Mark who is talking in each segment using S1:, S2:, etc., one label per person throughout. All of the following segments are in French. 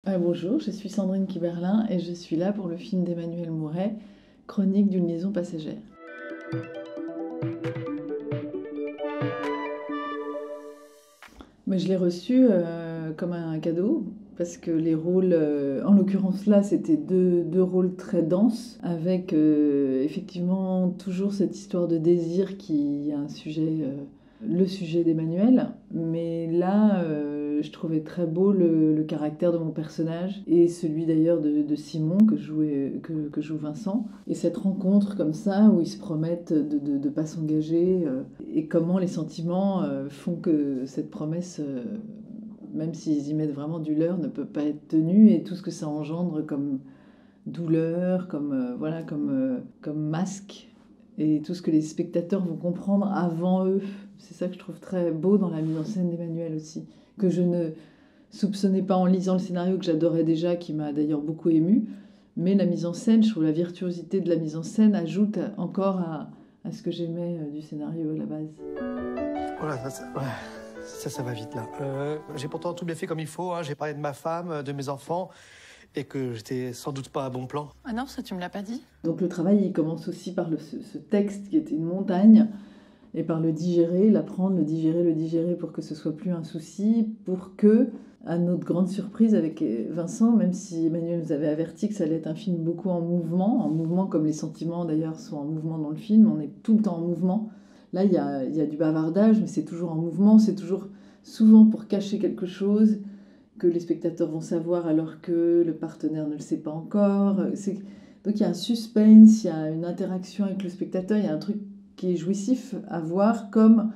S1: Bonjour, je suis Sandrine Kiberlin et je suis là pour le film d'Emmanuel Mouret, Chronique d'une liaison passagère. Mais je l'ai reçu comme un cadeau parce que les rôles, en l'occurrence là, c'était deux rôles très denses avec effectivement toujours cette histoire de désir qui est un sujet, le sujet d'Emmanuel. Mais là, je trouvais très beau le caractère de mon personnage et celui d'ailleurs de Simon que joue Vincent. Et cette rencontre comme ça où ils se promettent de ne pas s'engager et comment les sentiments font que cette promesse, même s'ils y mettent vraiment du leur, ne peut pas être tenue et tout ce que ça engendre comme douleur, comme masque et tout ce que les spectateurs vont comprendre avant eux. C'est ça que je trouve très beau dans la mise en scène d'Emmanuel aussi, que je ne soupçonnais pas en lisant le scénario, que j'adorais déjà, qui m'a d'ailleurs beaucoup émue. Mais la mise en scène, je trouve la virtuosité de la mise en scène ajoute encore à ce que j'aimais du scénario à la base.
S2: Voilà, ouais, ça va vite là. J'ai pourtant tout bien fait comme il faut, hein. J'ai parlé de ma femme, de mes enfants, et que j'étais sans doute pas à bon plan.
S3: Ah non, ça tu me l'as pas dit.
S1: Donc le travail, il commence aussi par ce texte qui était une montagne, et par le digérer, l'apprendre, le digérer pour que ce soit plus un souci, pour que, à notre grande surprise avec Vincent, même si Emmanuel nous avait averti que ça allait être un film beaucoup en mouvement comme les sentiments d'ailleurs sont en mouvement dans le film, on est tout le temps en mouvement. Là, il y a du bavardage, mais c'est toujours en mouvement, c'est toujours souvent pour cacher quelque chose que les spectateurs vont savoir alors que le partenaire ne le sait pas encore. Donc il y a un suspense, il y a une interaction avec le spectateur, il y a un truc qui est jouissif à voir comme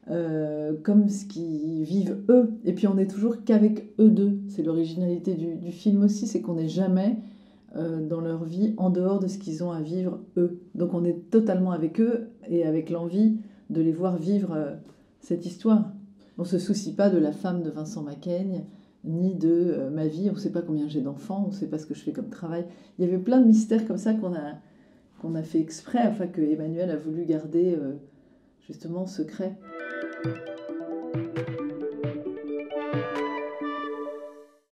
S1: ce qu'ils vivent eux. Et puis on n'est toujours qu'avec eux deux. C'est l'originalité du film aussi, c'est qu'on n'est jamais dans leur vie en dehors de ce qu'ils ont à vivre eux. Donc on est totalement avec eux et avec l'envie de les voir vivre cette histoire. On ne se soucie pas de la femme de Vincent Macaigne, ni de ma vie, on ne sait pas combien j'ai d'enfants, on ne sait pas ce que je fais comme travail. Il y avait plein de mystères comme ça qu'on a fait exprès, enfin que Emmanuel a voulu garder justement secret.